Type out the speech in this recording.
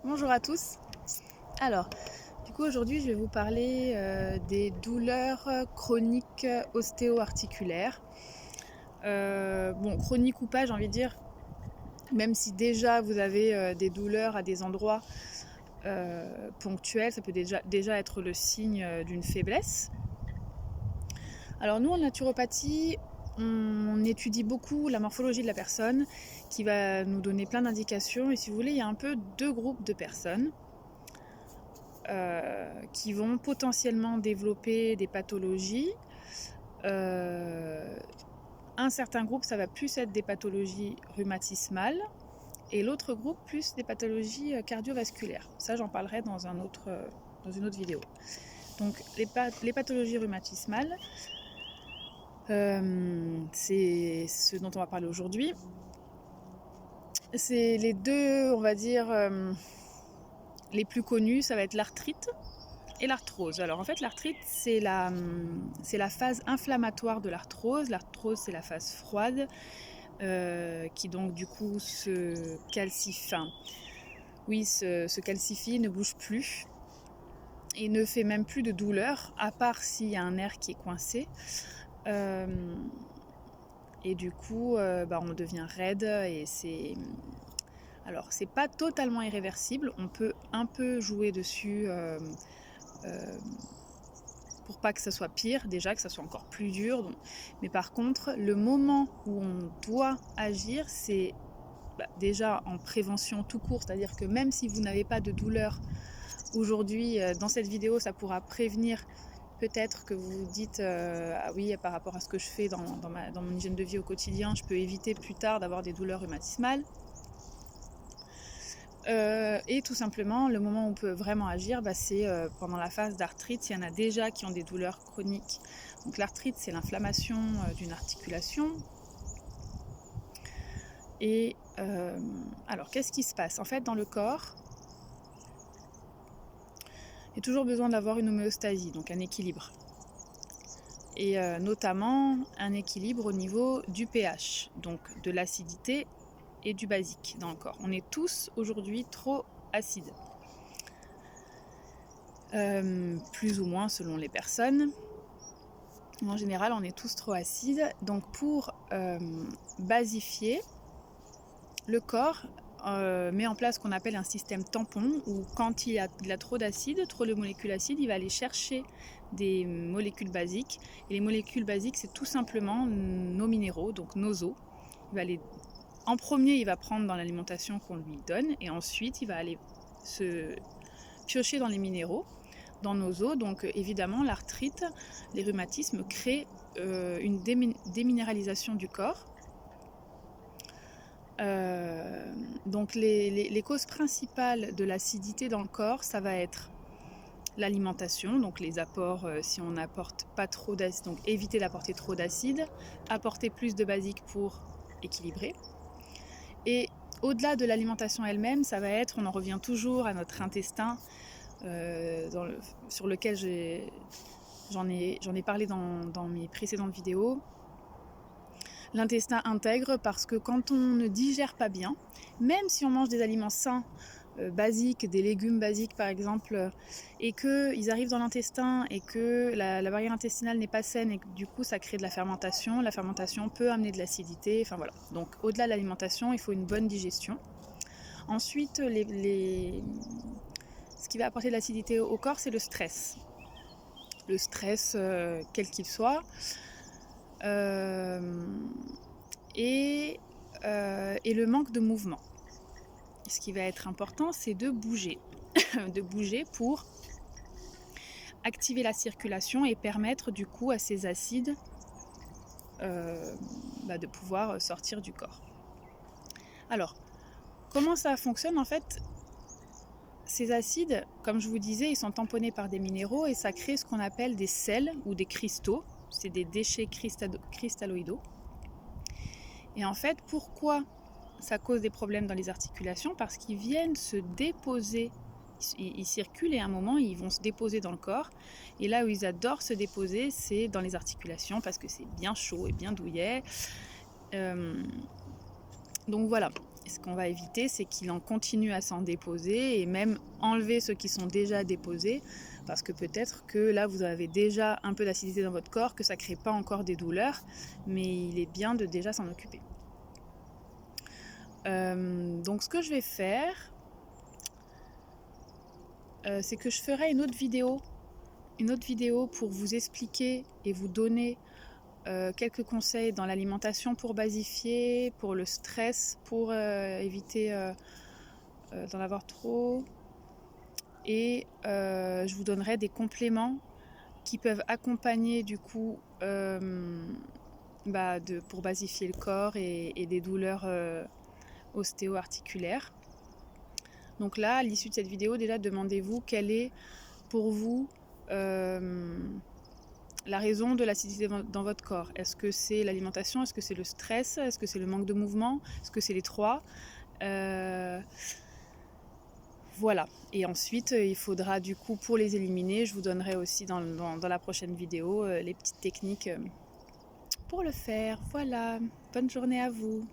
Bonjour à tous. Alors, du coup aujourd'hui je vais vous parler des douleurs chroniques ostéo-articulaires. Bon, chroniques ou pas, j'ai envie de dire, même si déjà vous avez des douleurs à des endroits ponctuels, ça peut déjà être le signe d'une faiblesse. Alors nous en naturopathie, on étudie beaucoup la morphologie de la personne qui va nous donner plein d'indications et si vous voulez, il y a un peu deux groupes de personnes. Qui vont potentiellement développer des pathologies. Un certain groupe, ça va plus être des pathologies rhumatismales et l'autre groupe, plus des pathologies cardiovasculaires. Ça, j'en parlerai dans une autre vidéo. Donc, les pathologies rhumatismales, c'est ce dont on va parler aujourd'hui. C'est les deux, on va dire, les plus connus, ça va être l'arthrite et l'arthrose. Alors en fait, l'arthrite, c'est la phase inflammatoire de l'arthrose. L'arthrose, c'est la phase froide qui donc du coup se calcifie, ne bouge plus et ne fait même plus de douleur, à part s'il y a un nerf qui est coincé. Et du coup, on devient raide et c'est... Alors, c'est pas totalement irréversible, on peut un peu jouer dessus pour pas que ça soit pire, déjà que ça soit encore plus dur. Donc... Mais par contre, le moment où on doit agir, c'est déjà en prévention tout court, c'est-à-dire que même si vous n'avez pas de douleur aujourd'hui, dans cette vidéo, ça pourra prévenir peut-être que vous vous dites ah oui, par rapport à ce que je fais dans mon hygiène de vie au quotidien, je peux éviter plus tard d'avoir des douleurs rhumatismales. Et tout simplement, le moment où on peut vraiment agir, c'est pendant la phase d'arthrite. S'il y en a déjà qui ont des douleurs chroniques. Donc l'arthrite, c'est l'inflammation d'une articulation. Et alors, qu'est-ce qui se passe? En fait, dans le corps, il y a toujours besoin d'avoir une homéostasie, donc un équilibre. Et notamment un équilibre au niveau du pH, donc de l'acidité et du basique dans le corps. On est tous aujourd'hui trop acides. Plus ou moins selon les personnes. En général, on est tous trop acides. Donc pour basifier, le corps met en place ce qu'on appelle un système tampon, où quand il a trop d'acide, trop de molécules acides, il va aller chercher des molécules basiques. Et les molécules basiques, c'est tout simplement nos minéraux, donc nos os. En premier, il va prendre dans l'alimentation qu'on lui donne, et ensuite, il va aller se piocher dans les minéraux, dans nos os. Donc évidemment, l'arthrite, les rhumatismes créent une déminéralisation du corps. Donc les causes principales de l'acidité dans le corps, ça va être l'alimentation, donc les apports, si on n'apporte pas trop d'acide, donc éviter d'apporter trop d'acide, apporter plus de basique pour équilibrer. Et au-delà de l'alimentation elle-même, ça va être, on en revient toujours à notre intestin, sur lequel j'en ai parlé dans mes précédentes vidéos. L'intestin intègre parce que quand on ne digère pas bien, même si on mange des aliments sains, basiques, des légumes basiques par exemple, et qu'ils arrivent dans l'intestin et que la barrière intestinale n'est pas saine et que du coup ça crée de la fermentation peut amener de l'acidité, enfin voilà. Donc au-delà de l'alimentation, il faut une bonne digestion. Ensuite, ce qui va apporter de l'acidité au corps, c'est le stress. Le stress, quel qu'il soit. Et le manque de mouvement. Ce qui va être important, c'est de bouger. De bouger pour activer la circulation et permettre du coup à ces acides de pouvoir sortir du corps. Alors, comment ça fonctionne en fait? Ces acides, comme je vous disais, ils sont tamponnés par des minéraux et ça crée ce qu'on appelle des sels ou des cristaux. C'est des déchets cristalloïdaux. Et en fait, pourquoi ça cause des problèmes dans les articulations? Parce qu'ils viennent se déposer, ils circulent et à un moment ils vont se déposer dans le corps. Et là où ils adorent se déposer, c'est dans les articulations parce que c'est bien chaud et bien douillet. Donc voilà. Et ce qu'on va éviter, c'est qu'il en continue à s'en déposer et même enlever ceux qui sont déjà déposés, parce que peut-être que là, vous avez déjà un peu d'acidité dans votre corps, que ça ne crée pas encore des douleurs, mais il est bien de déjà s'en occuper. Donc ce que je vais faire, c'est que je ferai une autre vidéo pour vous expliquer et vous donner quelques conseils dans l'alimentation pour basifier, pour le stress, pour éviter d'en avoir trop. Et je vous donnerai des compléments qui peuvent accompagner du coup pour basifier le corps et des douleurs ostéo-articulaires. Donc là, à l'issue de cette vidéo, déjà demandez-vous quelle est pour vous la raison de l'acidité dans votre corps. Est-ce que c'est l'alimentation? Est-ce que c'est le stress? Est-ce que c'est le manque de mouvement? Est-ce que c'est les trois? Voilà. Et ensuite, il faudra du coup, pour les éliminer, je vous donnerai aussi dans la prochaine vidéo les petites techniques pour le faire. Voilà. Bonne journée à vous.